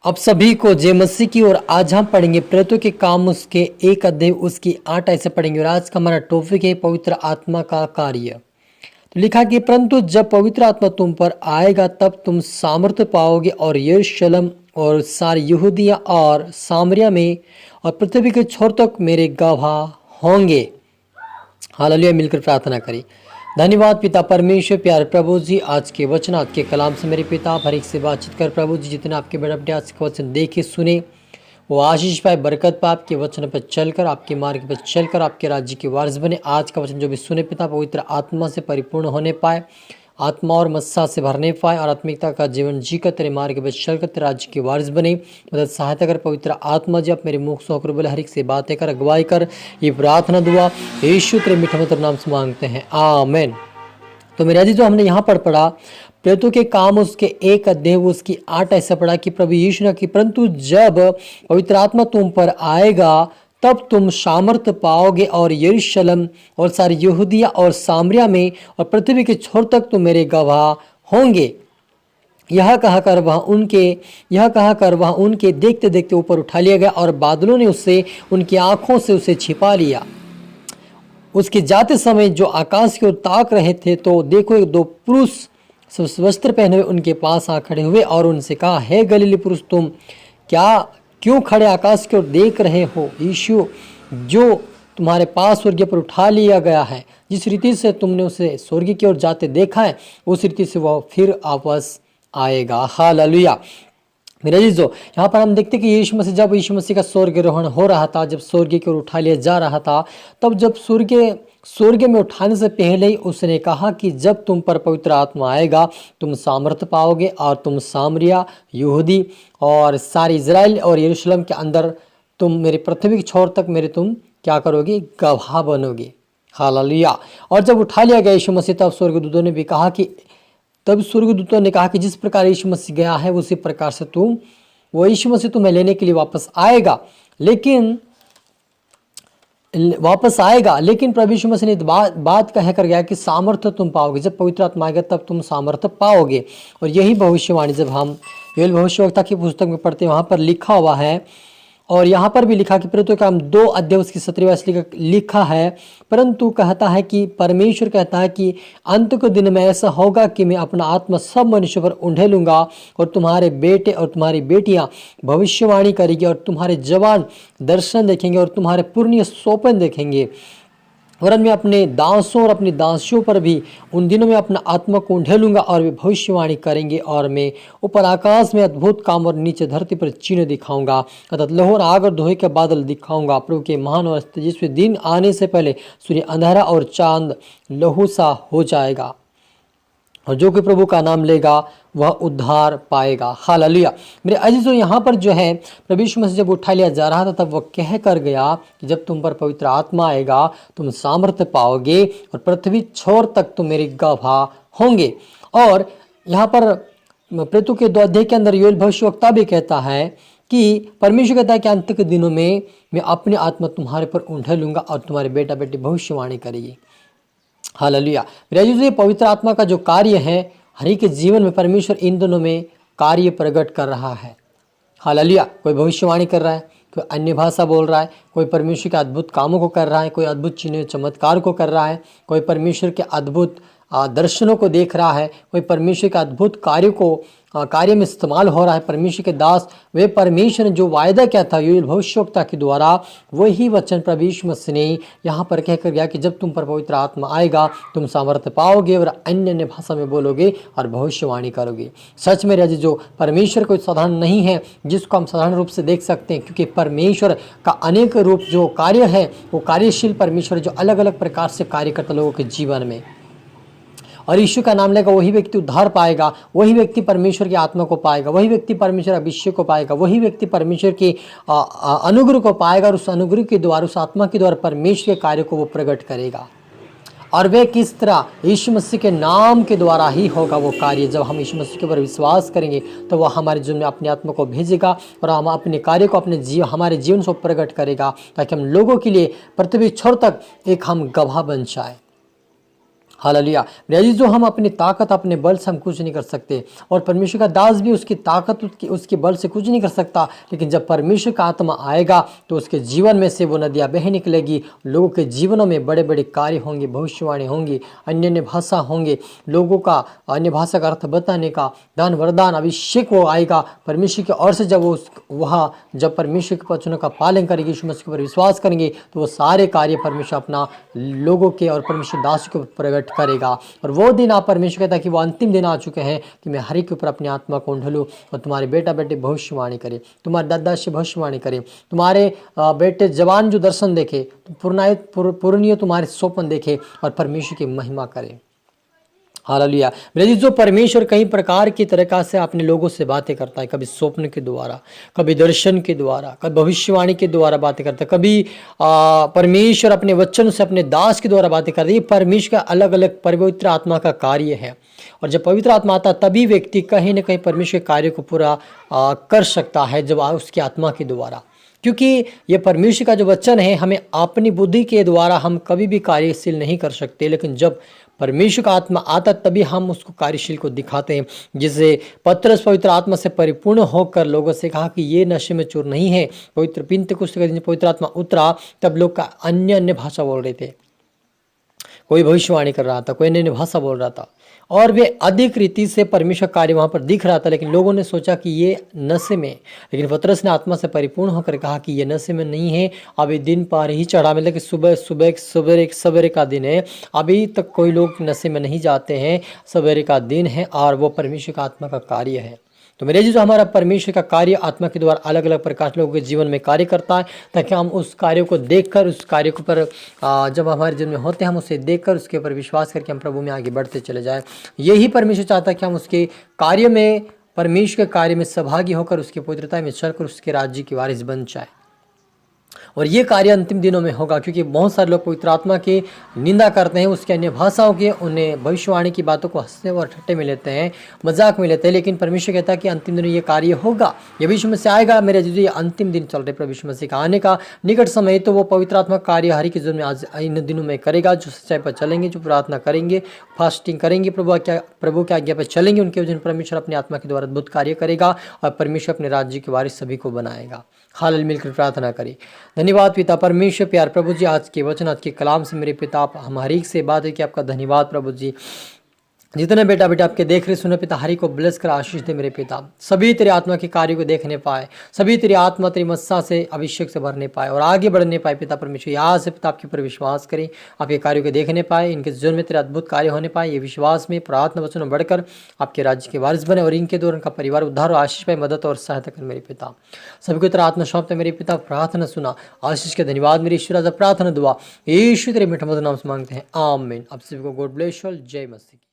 अब सभी को जय मसीह की। और आज हम पढ़ेंगे प्रेरितों के काम उसके 1 अध्याय उसकी 8 ऐसे पढ़ेंगे। और आज का हमारा टॉपिक है पवित्र आत्मा का कार्य। तो लिखा कि परंतु जब पवित्र आत्मा तुम पर आएगा तब तुम सामर्थ्य पाओगे और यरूशलेम और सारी यहूदिया और सामरिया में और पृथ्वी के छोर तक मेरे गवाह होंगे। हालेलुया। मिलकर प्रार्थना करें। धन्यवाद पिता परमेश्वर, प्यारे प्रभु जी, आज के वचन आपके कलाम से मेरे पिता हर एक से बातचीत कर प्रभु जी। जितने आपके बड़े बड़े आज के वचन देखे सुने वो आशीष पाए, बरकत पाए, आपके वचन पर चलकर, आपके मार्ग पर चलकर आपके राज्य के वारिस बने। आज का वचन जो भी सुने पिता पवित्र आत्मा से परिपूर्ण होने पाए, आत्मा और मत्सा से भरने पाए और आत्मिकता का जीवन जीकर तेरे मार्ग पर चलकर तेरे राज्य के वारिस बने। मदद सहायता कर पवित्र आत्मा जी, आप मेरे मुख से होकर बोले, हर एक से बातें कर, अगुवाई कर। ये प्रार्थना दुआ यीशु तेरे मीठे मधुर नाम से मांगते हैं, आमीन। तो मेरा जी जो हमने यहाँ पर पढ़ा प्रेरितों के काम उसके 1 अध्याय उसकी 8 ऐसा पढ़ा कि प्रभु यीशु ने कि परंतु जब पवित्र आत्मा तुम पर आएगा तब तुम सामर्थ्य पाओगे और यरूशलेम और सारी यहूदिया और सामरिया में और पृथ्वी के छोर तक तुम मेरे गवाह होंगे। यह कहकर वह उनके देखते देखते ऊपर उठा लिया गया और बादलों ने उससे उनकी आंखों से उसे छिपा लिया। उसके जाते समय जो आकाश की ओर ताक रहे थे तो देखो एक दो पुरुष वस्त्र पहने हुए उनके पास आ खड़े हुए और उनसे कहा, हे गलीली पुरुष, तुम क्यों खड़े आकाश की ओर देख रहे हो? यीशु जो तुम्हारे पास स्वर्ग पर उठा लिया गया है, जिस रीति से तुमने उसे स्वर्ग की ओर जाते देखा है उस रीति से वह फिर वापस आएगा। हालेलुया। मेरे अजीजों, यहाँ पर हम देखते कि जब यीशु मसीह का स्वर्गारोहण हो रहा था, जब स्वर्ग की ओर उठा लिया जा रहा था, तब जब स्वर्ग में उठाने से पहले ही उसने कहा कि जब तुम पर पवित्र आत्मा आएगा तुम सामर्थ्य पाओगे और तुम सामरिया, यहूदी और सारी इजराइल और यरूशलेम के अंदर तुम मेरे पृथ्वी के छोर तक मेरे तुम क्या करोगे? गवाह बनोगे। हालेलुया। और जब उठा लिया गया यीशु मसीह, तब स्वर्गदूतों ने भी कहा कि जिस प्रकार यीशु मसीह गया है उसी प्रकार से यीशु मसीह तुम्हें लेने के लिए वापस आएगा। लेकिन प्रभु यीशु मसीह ने बात कह कर गया कि सामर्थ्य तुम पाओगे, जब पवित्र आत्मा आएगा तब तुम सामर्थ्य पाओगे। और यही भविष्यवाणी जब हम योएल भविष्यवक्ता की पुस्तक में पढ़ते हैं वहां पर लिखा हुआ है, और यहाँ पर भी लिखा कि प्रेरितों का काम 2 अध्याय उसकी 17 लिखा है। परंतु कहता है कि परमेश्वर कहता है कि अंत के दिन में ऐसा होगा कि मैं अपना आत्मा सब मनुष्यों पर उंडेलूंगा और तुम्हारे बेटे और तुम्हारी बेटियां भविष्यवाणी करेंगी और तुम्हारे जवान दर्शन देखेंगे और तुम्हारे पुण्य स्वप्न देखेंगे। और मैं अपने दासों और अपनी दासियों पर भी उन दिनों में अपना आत्मा को उंडेलूंगा और वे भविष्यवाणी करेंगे। और मैं ऊपर आकाश में अद्भुत काम और नीचे धरती पर चिन्ह दिखाऊंगा, अर्थात लहू और आग और धोए के बादल दिखाऊंगा। प्रभु के महान और तेजस्वी दिन आने से पहले सूर्य अंधेरा और चांद लहू सा हो जाएगा, और जो कि प्रभु का नाम लेगा वह उद्धार पाएगा। हालेलुया। मेरे अजीजों, यहाँ पर जो है प्रभु यीशु मसीह जब उठा लिया जा रहा था तब वह कह कर गया कि जब तुम पर पवित्र आत्मा आएगा तुम सामर्थ्य पाओगे और पृथ्वी छोर तक तुम मेरे गवाह होंगे। और यहाँ पर प्रेरितों के 2 अध्याय के अंदर योएल भविष्यवक्ता भी कहता है कि परमेश्वर कहता है कि अंत के दिनों में मैं अपनी आत्मा तुम्हारे पर उंडेलूंगा और तुम्हारे बेटा बेटी भविष्यवाणी करेगी। हालेलुया। मेरे पवित्र आत्मा का जो कार्य है हर एक के जीवन में परमेश्वर इन दोनों में कार्य प्रकट कर रहा है। हालेलुया। कोई भविष्यवाणी कर रहा है, कोई अन्य भाषा बोल रहा है, कोई परमेश्वर के अद्भुत कामों को कर रहा है, कोई अद्भुत चिन्ह चमत्कार को कर रहा है, कोई परमेश्वर के अद्भुत दर्शनों को देख रहा है, कोई परमेश्वर के अद्भुत कार्य में इस्तेमाल हो रहा है। परमेश्वर के दास वे परमेश्वर ने जो वायदा किया था योएल भविष्यवक्ता के द्वारा वही वचन प्रभु यीशु मसीह ने यहाँ पर कहकर गया कि जब तुम पर पवित्र आत्मा आएगा तुम सामर्थ्य पाओगे और अन्य भाषा में बोलोगे और भविष्यवाणी करोगे। सच में राजी जो परमेश्वर कोई साधारण नहीं है जिसको हम साधारण रूप से देख सकते हैं, क्योंकि परमेश्वर का अनेक रूप जो कार्य है वो कार्यशील परमेश्वर जो अलग अलग प्रकार से कार्य करता लोगों के जीवन में। और यीशु का नाम लेगा वही व्यक्ति उद्धार पाएगा, वही व्यक्ति परमेश्वर की आत्मा को पाएगा, वही व्यक्ति परमेश्वर अभिषेक को पाएगा, वही व्यक्ति परमेश्वर के अनुग्रह को पाएगा और उस अनुग्रह के द्वारा उस आत्मा के द्वारा परमेश्वर के कार्य को वो प्रकट करेगा। और वे किस तरह? यीशु मसीह के नाम के द्वारा ही होगा वो कार्य। जब हम यीशु मसीह के ऊपर विश्वास करेंगे तो वह हमारे जीवन में अपनी आत्मा को भेजेगा और हम अपने कार्य को हमारे जीवन से प्रकट करेगा, ताकि हम लोगों के लिए पृथ्वी छोर तक एक हम गवाह बन जाए। हालेलुया। मेरे अजीज, जो हम अपनी ताकत अपने बल से हम कुछ नहीं कर सकते, और परमेश्वर का दास भी उसकी ताकत उसके बल से कुछ नहीं कर सकता। लेकिन जब परमेश्वर का आत्मा आएगा तो उसके जीवन में से वो नदियाँ बह निकलेगी। लोगों के जीवनों में बड़े बड़े कार्य होंगे, भविष्यवाणी होंगी, अन्य अन्य भाषा होंगे, लोगों का अन्य भाषा का अर्थ बताने का दान वरदान अभिषेक वो आएगा परमेश्वर की ओर से। जब वो वहाँ जब परमेश्वर के वचनों का पालन करेंगे, यीशु मसीह के ऊपर विश्वास करेंगे, तो वो सारे कार्य परमेश्वर अपना लोगों के और परमेश्वर दास को प्रकट करेगा। और वो दिन आप परमेश्वर कहता है कि वो अंतिम दिन आ चुके हैं कि मैं हर एक के ऊपर अपनी आत्मा को ढलूँ और तुम्हारे बेटा बेटे भविष्यवाणी करे, तुम्हारे दादा से भविष्यवाणी करे, तुम्हारे बेटे जवान जो दर्शन देखे, पूर्णिय तुम्हारे स्वप्न देखे और परमेश्वर की महिमा करे। हालेलुया। मेरे जी, जो परमेश्वर कई प्रकार की तरीका से अपने लोगों से बातें करता है, कभी स्वप्न के द्वारा, कभी दर्शन के द्वारा, कभी भविष्यवाणी के द्वारा बातें करता है, कभी परमेश्वर अपने वचन से अपने दास के द्वारा बातें करता है। ये परमेश्वर का अलग अलग पवित्र आत्मा का कार्य है। और जब पवित्र आत्मा आता तभी व्यक्ति कहीं ना कहीं परमेश्वर के कार्य को पूरा कर सकता है, जब उसकी आत्मा के द्वारा। क्योंकि ये परमेश्वर का जो वचन है, हमें अपनी बुद्धि के द्वारा हम कभी भी कार्यशील नहीं कर सकते, लेकिन जब परमेश्वर का आत्मा आता तभी हम उसको कार्यशील को दिखाते हैं। जिसे पत्रस पवित्र आत्मा से परिपूर्ण होकर लोगों से कहा कि ये नशे में चूर नहीं है। पवित्र पिन्तेकुस्त के दिन पवित्र आत्मा उतरा तब लोग का अन्य अन्य भाषा बोल रहे थे, कोई भविष्यवाणी कर रहा था, कोई अन्य भाषा बोल रहा था, और वे अधिक रीति से परमेश्वर कार्य वहाँ पर दिख रहा था। लेकिन लोगों ने सोचा कि ये नशे में, लेकिन पतरस ने आत्मा से परिपूर्ण होकर कहा कि ये नशे में नहीं है, अभी दिन पार ही चढ़ा, मतलब कि सवेरे का दिन है, अभी तक कोई लोग नशे में नहीं जाते हैं, सवेरे का दिन है और वो परमेश्वर का आत्मा का कार्य है। तो मेरे जी, जो हमारा परमेश्वर का कार्य आत्मा के द्वारा अलग अलग प्रकार के लोगों के जीवन में कार्य करता है, ताकि हम उस कार्य को देखकर, उस कार्य के ऊपर जब हमारे जीवन में होते हैं, हम उसे देखकर उसके ऊपर विश्वास करके हम प्रभु में आगे बढ़ते चले जाएं। यही परमेश्वर चाहता है कि हम उसके कार्य में, परमेश्वर के कार्य में सहभागी होकर उसकी पवित्रता में चलकर उसके राज्य की वारिस बन जाए। और ये कार्य अंतिम दिनों में होगा, क्योंकि बहुत सारे लोग पवित्र आत्मा की निंदा करते हैं, उसके अन्य भाषाओं के, उन्हें भविष्यवाणी की बातों को हंसते और ठट्टे में लेते हैं, मजाक में लेते हैं। लेकिन परमेश्वर कहता है कि अंतिम दिनों ये कार्य होगा, ये यीशु मसीह आएगा। मेरे जीजू, ये अंतिम दिन चल रहे, प्रभु यीशु मसीह का आने का निकट समय, तो वो पवित्र आत्मा कार्य हर एक के जीवन में आज इन दिनों में करेगा। जो सच्चाई पर चलेंगे, जो प्रार्थना करेंगे, फास्टिंग करेंगे, प्रभु के आज्ञा पर चलेंगे, उनके जीवन परमेश्वर अपनी आत्मा के द्वारा अद्भुत कार्य करेगा और परमेश्वर अपने राज्य के वारिस सभी को बनाएगा। हालेलुया। मिलकर प्रार्थना करें। धन्यवाद पिता परमेश्वर, प्यार प्रभु जी, आज के वचन, आज के कलाम से मेरे पिता आप हमारी से बात है कि आपका धन्यवाद प्रभु जी। जितने बेटा बेटा आपके देख रहे सुने पिता, हरि को ब्लेस कर आशीष दे मेरे पिता, सभी तेरे आत्मा के कार्य को देखने पाए, सभी तेरी आत्मा तेरी मस्सा से अभिषेक से भरने पाए और आगे बढ़ने पाए पिता परमेश्वर। यहाँ से पिता आपके ऊपर विश्वास करें, आपके कार्यों को देखने पाए, इनके जीवन में तेरे अद्भुत कार्य होने पाए, ये विश्वास में प्रार्थना वचन में बढ़कर आपके राज्य के वारिस बने और इनके द्वारा उनका परिवार उद्धार और आशीष पाए, मदद और सहायता कर मेरे पिता। सभी को तेरा आत्मा सौंपते मेरे पिता, प्रार्थना सुना, आशीष के धन्यवाद मेरे ईश्वर। प्रार्थना दुआ यीशु तेरे मीठा मधुर नाम से मांगते हैं, आमीन। आप सभी को गॉड ब्लेस यू ऑल। जय मसीह।